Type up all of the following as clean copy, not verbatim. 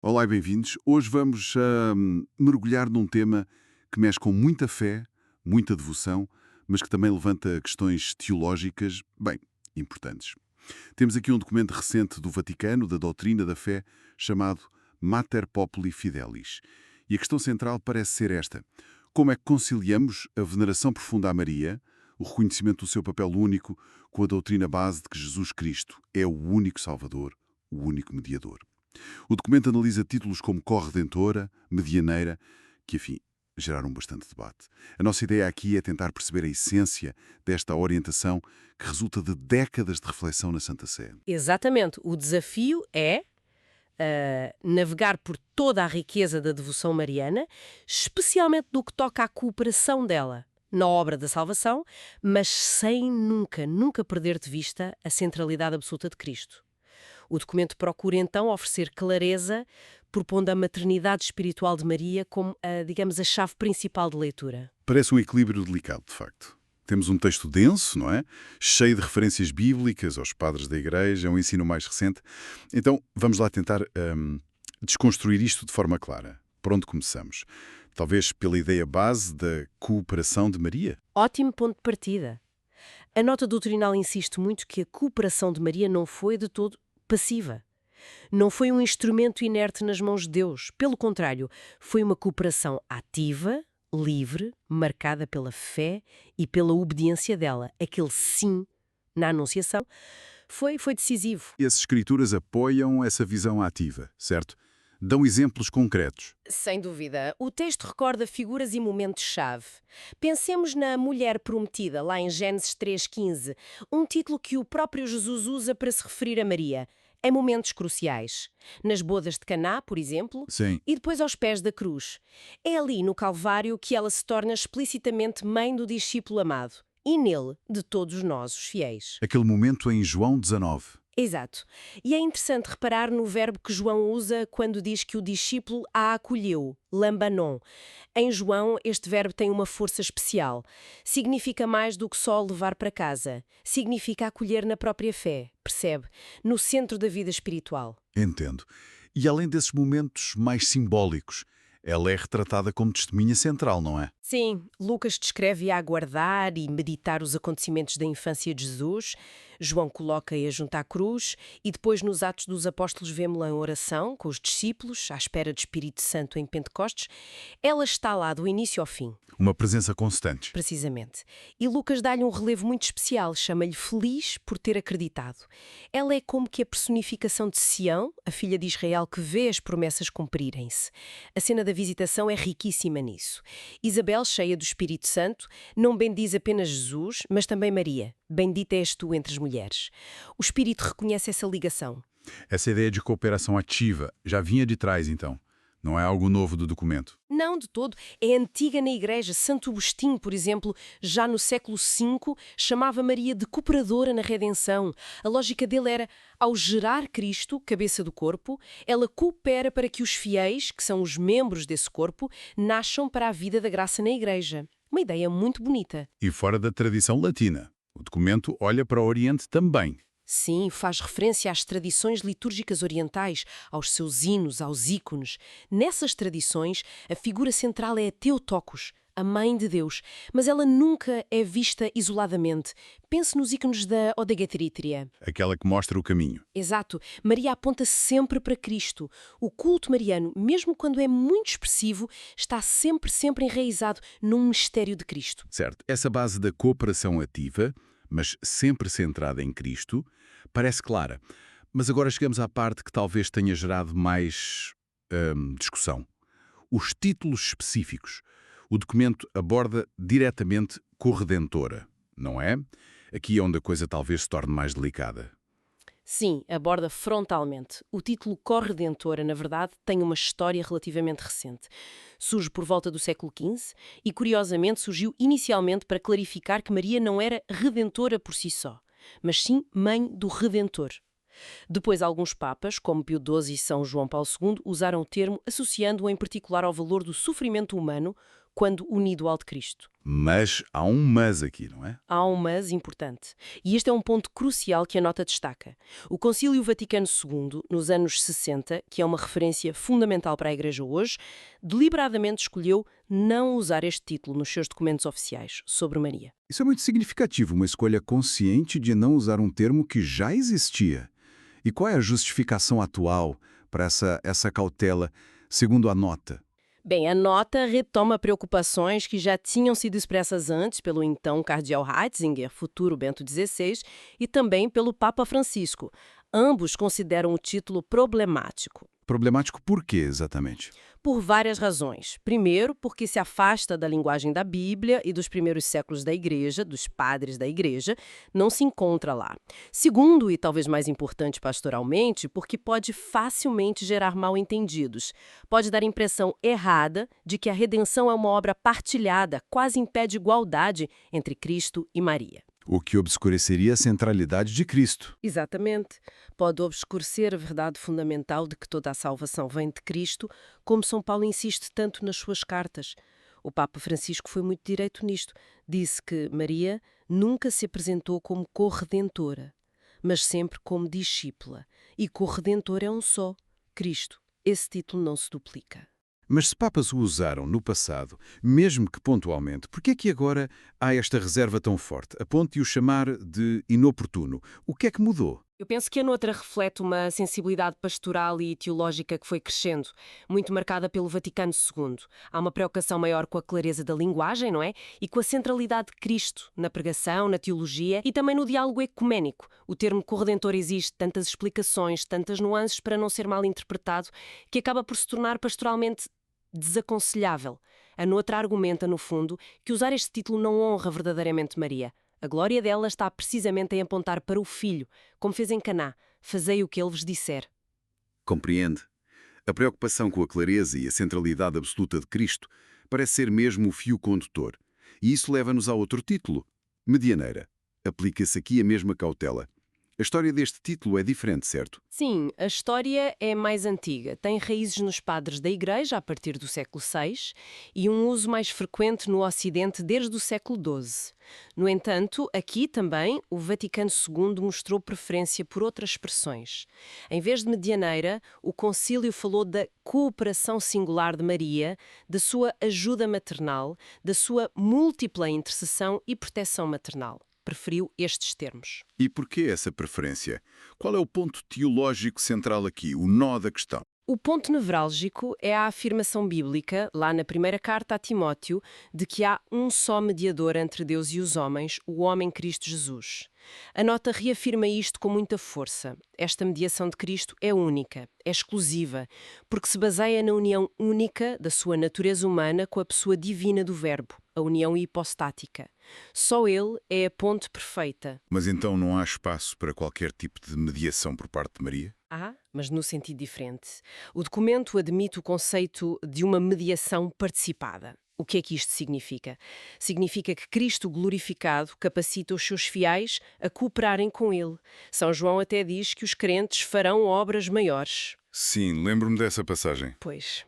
Olá e bem-vindos. Hoje vamos mergulhar num tema que mexe com muita fé, muita devoção, mas que também levanta questões teológicas, bem, importantes. Temos aqui um documento recente do Vaticano, da doutrina da fé, chamado Mater Populi Fidelis. E a questão central parece ser esta: como é que conciliamos a veneração profunda a Maria, o reconhecimento do seu papel único, com a doutrina base de que Jesus Cristo é o único Salvador, o único mediador? O documento analisa títulos como corredentora, medianeira, que, enfim, geraram bastante debate. A nossa ideia aqui é tentar perceber a essência desta orientação que resulta de décadas de reflexão na Santa Sé. Exatamente. O desafio é navegar por toda a riqueza da devoção mariana, especialmente do que toca à cooperação dela na obra da salvação, mas sem nunca perder de vista a centralidade absoluta de Cristo. O documento procura então oferecer clareza, propondo a maternidade espiritual de Maria como, digamos, a chave principal de leitura. Parece um equilíbrio delicado, de facto. Temos um texto denso, não é? Cheio de referências bíblicas aos padres da Igreja, é um ensino mais recente. Então, vamos lá tentar desconstruir isto de forma clara. Por onde começamos? Talvez pela ideia base da cooperação de Maria? Ótimo ponto de partida. A nota doutrinal insiste muito que a cooperação de Maria não foi de todo passiva. Não foi um instrumento inerte nas mãos de Deus. Pelo contrário, foi uma cooperação ativa, livre, marcada pela fé e pela obediência dela. Aquele sim na Anunciação foi decisivo. E as escrituras apoiam essa visão ativa, certo? Dão exemplos concretos. Sem dúvida. O texto recorda figuras e momentos-chave. Pensemos na mulher prometida, lá em Gênesis 3,15, um título que o próprio Jesus usa para se referir a Maria, em momentos cruciais. Nas bodas de Caná, por exemplo, Sim. e depois aos pés da cruz. É ali, no Calvário, que ela se torna explicitamente mãe do discípulo amado, e nele, de todos nós, os fiéis. Aquele momento em João 19. Exato. E é interessante reparar no verbo que João usa quando diz que o discípulo a acolheu, lambanon. Em João, este verbo tem uma força especial. Significa mais do que só levar para casa. Significa acolher na própria fé, percebe? No centro da vida espiritual. Entendo. E além desses momentos mais simbólicos, ela é retratada como testemunha central, não é? Sim, Lucas descreve-a aguardar e meditar os acontecimentos da infância de Jesus. João coloca-a junto à cruz e depois nos Atos dos Apóstolos vemos-la em oração com os discípulos, à espera do Espírito Santo em Pentecostes. Ela está lá do início ao fim. Uma presença constante. Precisamente. E Lucas dá-lhe um relevo muito especial, chama-lhe feliz por ter acreditado. Ela é como que a personificação de Sião, a filha de Israel que vê as promessas cumprirem-se. A cena da visitação é riquíssima nisso. Isabel, cheia do Espírito Santo, não bendiz apenas Jesus, mas também Maria. Bendita és tu entre as mulheres. O Espírito reconhece essa ligação. Essa ideia de cooperação ativa já vinha de trás, então. Não é algo novo do documento. Não, de todo. É antiga na Igreja. Santo Agostinho, por exemplo, já no século V, chamava Maria de cooperadora na redenção. A lógica dele era, ao gerar Cristo, cabeça do corpo, ela coopera para que os fiéis, que são os membros desse corpo, nasçam para a vida da graça na Igreja. Uma ideia muito bonita. E fora da tradição latina. O documento olha para o Oriente também. Sim, faz referência às tradições litúrgicas orientais, aos seus hinos, aos ícones. Nessas tradições, a figura central é a Theotokos, a Mãe de Deus, mas ela nunca é vista isoladamente. Pense nos ícones da Odegatrítria. Aquela que mostra o caminho. Exato. Maria aponta sempre para Cristo. O culto mariano, mesmo quando é muito expressivo, está sempre enraizado num mistério de Cristo. Certo. Essa base da cooperação ativa, mas sempre centrada em Cristo, parece clara. Mas agora chegamos à parte que talvez tenha gerado mais discussão. Os títulos específicos. O documento aborda diretamente corredentora, não é? Aqui é onde a coisa talvez se torne mais delicada. Sim, aborda frontalmente. O título corredentora, na verdade, tem uma história relativamente recente. Surge por volta do século XV e, curiosamente, surgiu inicialmente para clarificar que Maria não era redentora por si só, mas sim mãe do Redentor. Depois, alguns papas, como Pio XII e São João Paulo II, usaram o termo associando-o em particular ao valor do sofrimento humano quando unido ao de Cristo. Mas há um mas aqui, não é? Há um mas importante. E este é um ponto crucial que a nota destaca. O Concílio Vaticano II, nos anos 60, que é uma referência fundamental para a Igreja hoje, deliberadamente escolheu não usar este título nos seus documentos oficiais sobre Maria. Isso é muito significativo, uma escolha consciente de não usar um termo que já existia. E qual é a justificação atual para essa cautela, segundo a nota? Bem, a nota retoma preocupações que já tinham sido expressas antes pelo então cardeal Ratzinger, futuro Bento XVI, e também pelo Papa Francisco. Ambos consideram o título problemático. Problemático por quê, exatamente? Por várias razões. Primeiro, porque se afasta da linguagem da Bíblia e dos primeiros séculos da Igreja, dos padres da Igreja, não se encontra lá. Segundo, e talvez mais importante pastoralmente, porque pode facilmente gerar mal-entendidos. Pode dar a impressão errada de que a redenção é uma obra partilhada, quase em pé de igualdade entre Cristo e Maria. O que obscureceria a centralidade de Cristo. Exatamente. Pode obscurecer a verdade fundamental de que toda a salvação vem de Cristo, como São Paulo insiste tanto nas suas cartas. O Papa Francisco foi muito direito nisto. Disse que Maria nunca se apresentou como corredentora, mas sempre como discípula. E corredentor é um só, Cristo. Esse título não se duplica. Mas se papas o usaram no passado, mesmo que pontualmente, por que é que agora há esta reserva tão forte, a ponto de o chamar de inoportuno? O que é que mudou? Eu penso que a noutra reflete uma sensibilidade pastoral e teológica que foi crescendo, muito marcada pelo Vaticano II. Há uma preocupação maior com a clareza da linguagem, não é? E com a centralidade de Cristo na pregação, na teologia e também no diálogo ecuménico. O termo corredentor existe tantas explicações, tantas nuances para não ser mal interpretado, que acaba por se tornar pastoralmente desaconselhável. A noutra argumenta, no fundo, que usar este título não honra verdadeiramente Maria. A glória dela está precisamente em apontar para o Filho, como fez em Caná. Fazei o que ele vos disser. Compreende? A preocupação com a clareza e a centralidade absoluta de Cristo parece ser mesmo o fio condutor. E isso leva-nos a outro título, Medianeira. Aplica-se aqui a mesma cautela. A história deste título é diferente, certo? Sim, a história é mais antiga. Tem raízes nos padres da Igreja, a partir do século VI, e um uso mais frequente no Ocidente desde o século XII. No entanto, aqui também, o Vaticano II mostrou preferência por outras expressões. Em vez de medianeira, o concílio falou da cooperação singular de Maria, da sua ajuda maternal, da sua múltipla intercessão e proteção maternal. Preferiu estes termos. E porquê essa preferência? Qual é o ponto teológico central aqui, o nó da questão? O ponto nevrálgico é a afirmação bíblica, lá na primeira carta a Timóteo, de que há um só mediador entre Deus e os homens, o homem Cristo Jesus. A nota reafirma isto com muita força. Esta mediação de Cristo é única, é exclusiva, porque se baseia na união única da sua natureza humana com a pessoa divina do Verbo, a união hipostática. Só ele é a ponte perfeita. Mas então não há espaço para qualquer tipo de mediação por parte de Maria? Há, mas no sentido diferente. O documento admite o conceito de uma mediação participada. O que é que isto significa? Significa que Cristo glorificado capacita os seus fiéis a cooperarem com ele. São João até diz que os crentes farão obras maiores. Sim, lembro-me dessa passagem. Pois,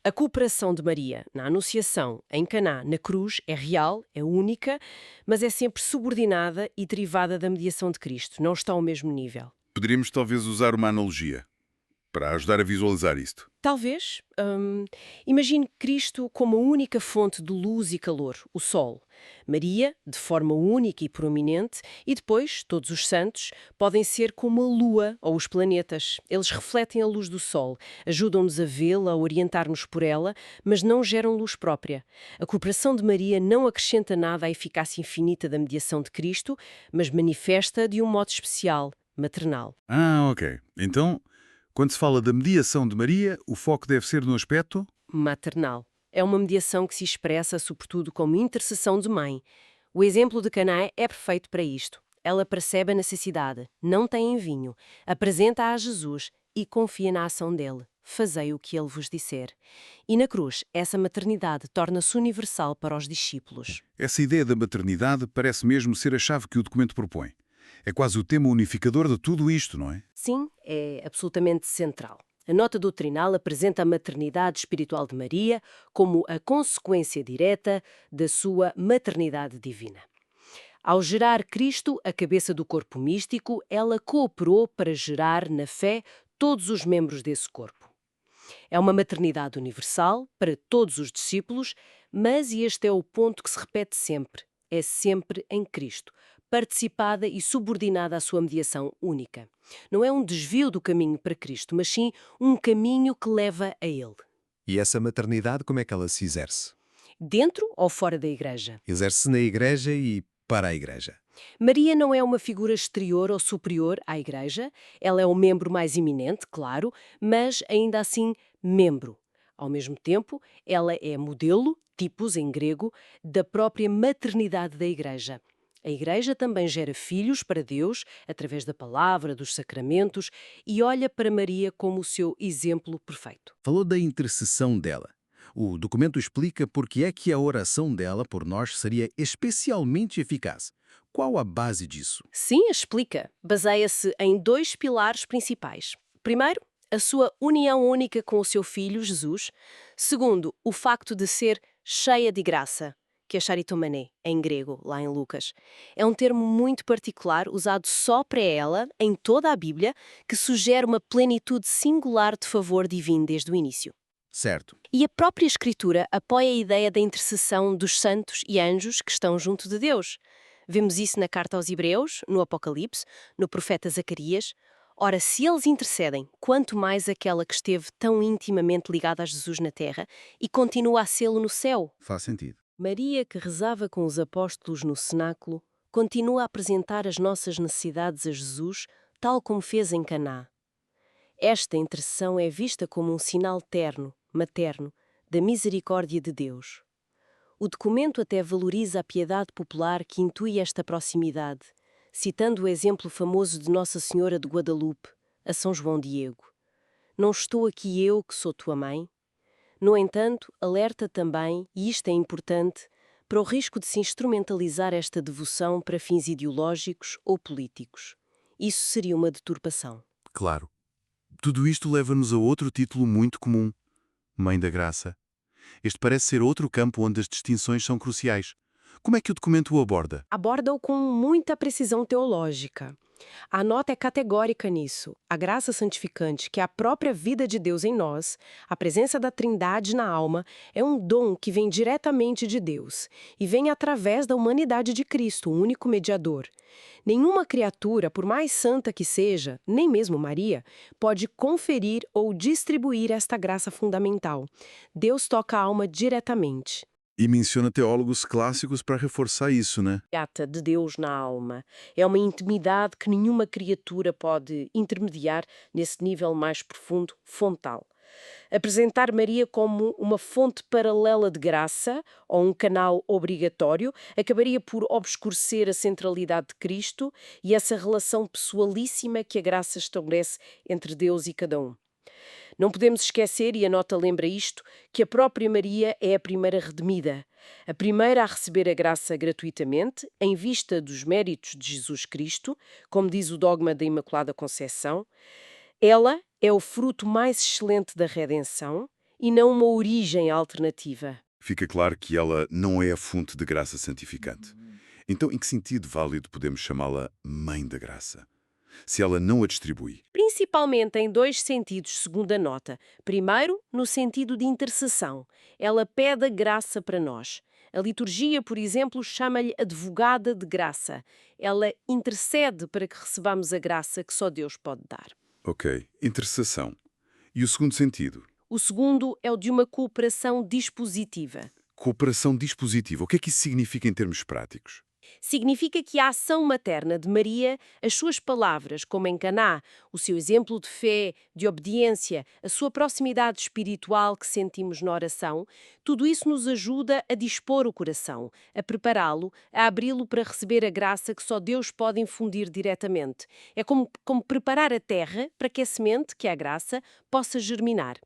a cooperação de Maria na Anunciação, em Caná, na cruz, é real, é única, mas é sempre subordinada e derivada da mediação de Cristo. Não está ao mesmo nível. Poderíamos talvez usar uma analogia para ajudar a visualizar isto. Talvez. Imagine Cristo como a única fonte de luz e calor, o Sol. Maria, de forma única e proeminente, e depois, todos os santos, podem ser como a Lua ou os planetas. Eles refletem a luz do Sol, ajudam-nos a vê-la, a orientar-nos por ela, mas não geram luz própria. A cooperação de Maria não acrescenta nada à eficácia infinita da mediação de Cristo, mas manifesta de um modo especial, maternal. Ah, ok. Então, quando se fala da mediação de Maria, o foco deve ser no aspecto? Maternal. É uma mediação que se expressa, sobretudo, como intercessão de mãe. O exemplo de Caná é perfeito para isto. Ela percebe a necessidade, não tem vinho, apresenta-a a Jesus e confia na ação dele. Fazei o que ele vos disser. E na cruz, essa maternidade torna-se universal para os discípulos. Essa ideia da maternidade parece mesmo ser a chave que o documento propõe. É quase o tema unificador de tudo isto, não é? Sim, é absolutamente central. A nota doutrinal apresenta a maternidade espiritual de Maria como a consequência direta da sua maternidade divina. Ao gerar Cristo, a cabeça do corpo místico, ela cooperou para gerar na fé todos os membros desse corpo. É uma maternidade universal para todos os discípulos, mas, e este é o ponto que se repete sempre, é sempre em Cristo, participada e subordinada à sua mediação única. Não é um desvio do caminho para Cristo, mas sim um caminho que leva a Ele. E essa maternidade, como é que ela se exerce? Dentro ou fora da Igreja? Exerce-se na Igreja e para a Igreja. Maria não é uma figura exterior ou superior à Igreja, ela é o membro mais eminente, claro, mas ainda assim membro. Ao mesmo tempo, ela é modelo, tipos em grego, da própria maternidade da Igreja. A Igreja também gera filhos para Deus, através da palavra, dos sacramentos, e olha para Maria como o seu exemplo perfeito. Falou da intercessão dela. O documento explica por que é que a oração dela por nós seria especialmente eficaz. Qual a base disso? Sim, explica. Baseia-se em 2 pilares principais. Primeiro, a sua união única com o seu filho, Jesus. Segundo, o facto de ser cheia de graça, que é charitomane, em grego, lá em Lucas. É um termo muito particular, usado só para ela, em toda a Bíblia, que sugere uma plenitude singular de favor divino desde o início. Certo. E a própria Escritura apoia a ideia da intercessão dos santos e anjos que estão junto de Deus. Vemos isso na carta aos Hebreus, no Apocalipse, no profeta Zacarias. Ora, se eles intercedem, quanto mais aquela que esteve tão intimamente ligada a Jesus na terra e continua a sê-lo no céu. Faz sentido. Maria, que rezava com os apóstolos no cenáculo, continua a apresentar as nossas necessidades a Jesus, tal como fez em Caná. Esta intercessão é vista como um sinal terno, materno, da misericórdia de Deus. O documento até valoriza a piedade popular que intui esta proximidade, citando o exemplo famoso de Nossa Senhora de Guadalupe, a São João Diego. Não estou aqui eu que sou tua mãe? No entanto, alerta também, e isto é importante, para o risco de se instrumentalizar esta devoção para fins ideológicos ou políticos. Isso seria uma deturpação. Claro. Tudo isto leva-nos a outro título muito comum: Mãe da Graça. Este parece ser outro campo onde as distinções são cruciais. Como é que o documento o aborda? Aborda-o com muita precisão teológica. A nota é categórica nisso. A graça santificante, que é a própria vida de Deus em nós, a presença da Trindade na alma, é um dom que vem diretamente de Deus e vem através da humanidade de Cristo, o único mediador. Nenhuma criatura, por mais santa que seja, nem mesmo Maria, pode conferir ou distribuir esta graça fundamental. Deus toca a alma diretamente. E menciona teólogos clássicos para reforçar isso, né? Trata de Deus na alma. É uma intimidade que nenhuma criatura pode intermediar nesse nível mais profundo, fontal. Apresentar Maria como uma fonte paralela de graça, ou um canal obrigatório, acabaria por obscurecer a centralidade de Cristo e essa relação pessoalíssima que a graça estabelece entre Deus e cada um. Não podemos esquecer, e a nota lembra isto, que a própria Maria é a primeira redimida, a primeira a receber a graça gratuitamente, em vista dos méritos de Jesus Cristo, como diz o dogma da Imaculada Conceição. Ela é o fruto mais excelente da redenção e não uma origem alternativa. Fica claro que ela não é a fonte de graça santificante. Então, em que sentido válido podemos chamá-la Mãe da Graça? Se ela não a distribui. Principalmente em 2 sentidos, segundo a nota. Primeiro, no sentido de intercessão. Ela pede a graça para nós. A liturgia, por exemplo, chama-lhe advogada de graça. Ela intercede para que recebamos a graça que só Deus pode dar. Ok, intercessão. E o segundo sentido? O segundo é o de uma cooperação dispositiva. Cooperação dispositiva. O que é que isso significa em termos práticos? Significa que a ação materna de Maria, as suas palavras, como em Caná, o seu exemplo de fé, de obediência, a sua proximidade espiritual que sentimos na oração, tudo isso nos ajuda a dispor o coração, a prepará-lo, a abri-lo para receber a graça que só Deus pode infundir diretamente. É como preparar a terra para que a semente, que é a graça, possa germinar.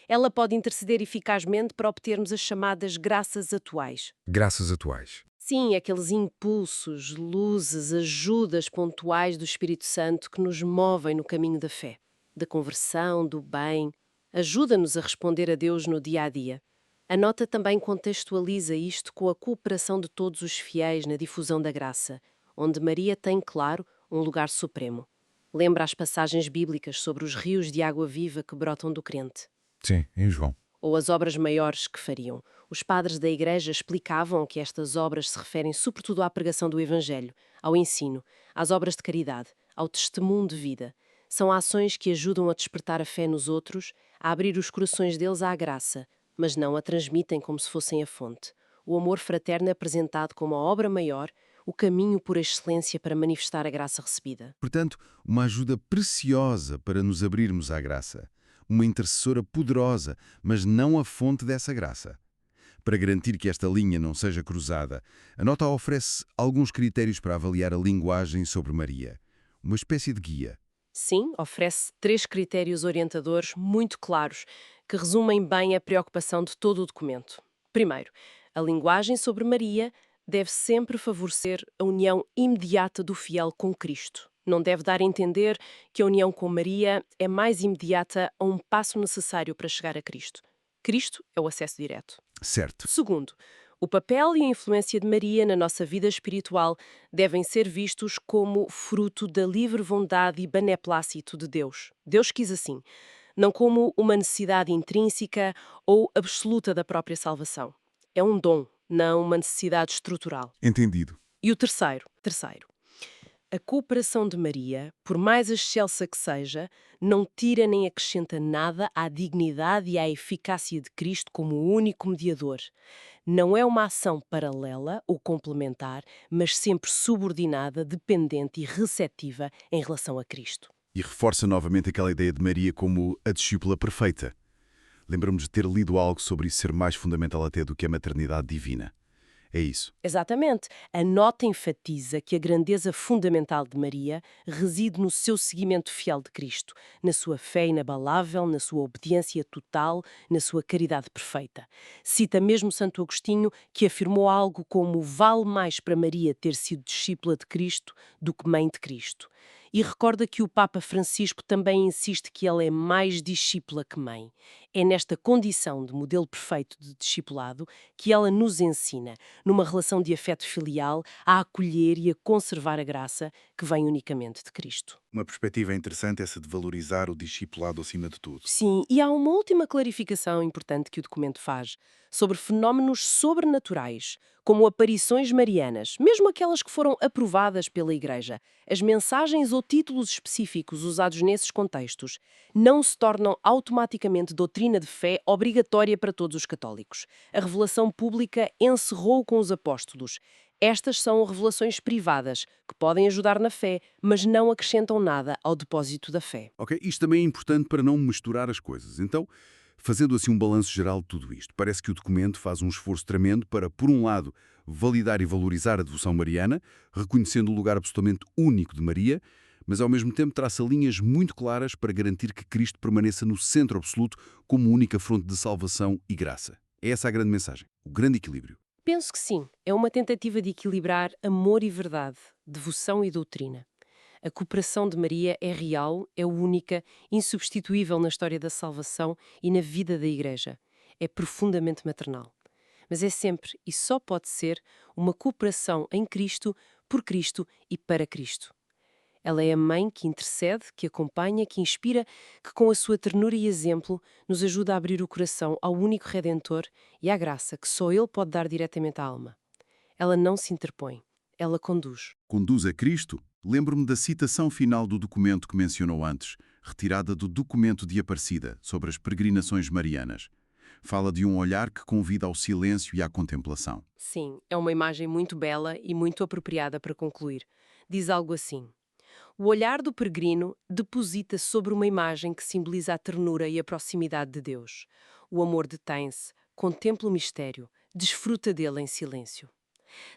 Ela pode interceder eficazmente para obtermos as chamadas graças atuais. Graças atuais. Sim, aqueles impulsos, luzes, ajudas pontuais do Espírito Santo que nos movem no caminho da fé. da conversão, do bem. Ajuda-nos a responder a Deus no dia a dia. A nota também contextualiza isto com a cooperação de todos os fiéis na difusão da graça, onde Maria tem, claro, um lugar supremo. Lembra as passagens bíblicas sobre os rios de água viva que brotam do crente. Sim, em João. Ou as obras maiores que fariam. Os padres da Igreja explicavam que estas obras se referem sobretudo à pregação do Evangelho, ao ensino, às obras de caridade, ao testemunho de vida. São ações que ajudam a despertar a fé nos outros, a abrir os corações deles à graça, mas não a transmitem como se fossem a fonte. O amor fraterno é apresentado como a obra maior, o caminho por excelência para manifestar a graça recebida. Portanto, uma ajuda preciosa para nos abrirmos à graça. Uma intercessora poderosa, mas não a fonte dessa graça. Para garantir que esta linha não seja cruzada, a nota oferece alguns critérios para avaliar a linguagem sobre Maria. Uma espécie de guia. Sim, oferece 3 critérios orientadores muito claros, que resumem bem a preocupação de todo o documento. Primeiro, a linguagem sobre Maria deve sempre favorecer a união imediata do fiel com Cristo. Não deve dar a entender que a união com Maria é mais imediata a um passo necessário para chegar a Cristo. Cristo é o acesso direto. Certo. Segundo, o papel e a influência de Maria na nossa vida espiritual devem ser vistos como fruto da livre vontade e beneplácito de Deus. Deus quis assim, não como uma necessidade intrínseca ou absoluta da própria salvação. É um dom, não uma necessidade estrutural. Entendido. E o terceiro, a cooperação de Maria, por mais excelsa que seja, não tira nem acrescenta nada à dignidade e à eficácia de Cristo como o único mediador. Não é uma ação paralela ou complementar, mas sempre subordinada, dependente e receptiva em relação a Cristo. E reforça novamente aquela ideia de Maria como a discípula perfeita. Lembro-me de ter lido algo sobre isso ser mais fundamental até do que a maternidade divina. É isso. Exatamente. A nota enfatiza que a grandeza fundamental de Maria reside no seu seguimento fiel de Cristo, na sua fé inabalável, na sua obediência total, na sua caridade perfeita. Cita mesmo Santo Agostinho, que afirmou algo como: vale mais para Maria ter sido discípula de Cristo do que mãe de Cristo. E recorda que o Papa Francisco também insiste que ela é mais discípula que mãe. É nesta condição de modelo perfeito de discipulado que ela nos ensina, numa relação de afeto filial, a acolher e a conservar a graça que vem unicamente de Cristo. Uma perspectiva interessante essa de valorizar o discipulado acima de tudo. Sim, e há uma última clarificação importante que o documento faz sobre fenómenos sobrenaturais, como aparições marianas, mesmo aquelas que foram aprovadas pela Igreja. As mensagens ou títulos específicos usados nesses contextos não se tornam automaticamente doutrina de fé obrigatória para todos os católicos. A revelação pública encerrou com os apóstolos. Estas são revelações privadas, que podem ajudar na fé, mas não acrescentam nada ao depósito da fé. Ok, isto também é importante para não misturar as coisas. Então, fazendo assim um balanço geral de tudo isto, parece que o documento faz um esforço tremendo para, por um lado, validar e valorizar a devoção mariana, reconhecendo o lugar absolutamente único de Maria, mas ao mesmo tempo traça linhas muito claras para garantir que Cristo permaneça no centro absoluto como única fonte de salvação e graça. É essa a grande mensagem, o grande equilíbrio. Penso que sim. É uma tentativa de equilibrar amor e verdade, devoção e doutrina. A cooperação de Maria é real, é única, insubstituível na história da salvação e na vida da Igreja. É profundamente maternal. Mas é sempre, e só pode ser, uma cooperação em Cristo, por Cristo e para Cristo. Ela é a mãe que intercede, que acompanha, que inspira, que com a sua ternura e exemplo nos ajuda a abrir o coração ao único Redentor e à graça que só Ele pode dar diretamente à alma. Ela não se interpõe, ela conduz. Conduz a Cristo? Lembro-me da citação final do documento que mencionou antes, retirada do documento de Aparecida, sobre as peregrinações marianas. Fala de um olhar que convida ao silêncio e à contemplação. Sim, é uma imagem muito bela e muito apropriada para concluir. Diz algo assim: o olhar do peregrino deposita sobre uma imagem que simboliza a ternura e a proximidade de Deus. O amor detém-se, contempla o mistério, desfruta dele em silêncio.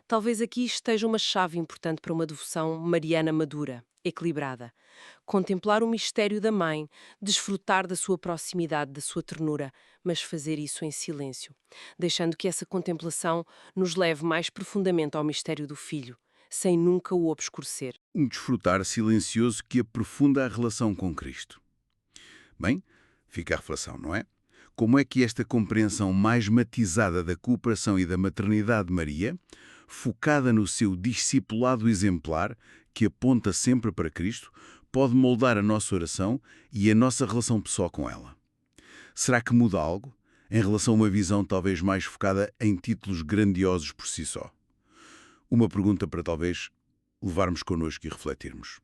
Talvez aqui esteja uma chave importante para uma devoção mariana madura, equilibrada. Contemplar o mistério da mãe, desfrutar da sua proximidade, da sua ternura, mas fazer isso em silêncio, deixando que essa contemplação nos leve mais profundamente ao mistério do Filho, sem nunca o obscurecer. Um desfrutar silencioso que aprofunda a relação com Cristo. Bem, fica a reflexão, não é? Como é que esta compreensão mais matizada da cooperação e da maternidade de Maria, focada no seu discipulado exemplar, que aponta sempre para Cristo, pode moldar a nossa oração e a nossa relação pessoal com ela? Será que muda algo em relação a uma visão talvez mais focada em títulos grandiosos por si só? Uma pergunta para talvez levarmos connosco e refletirmos.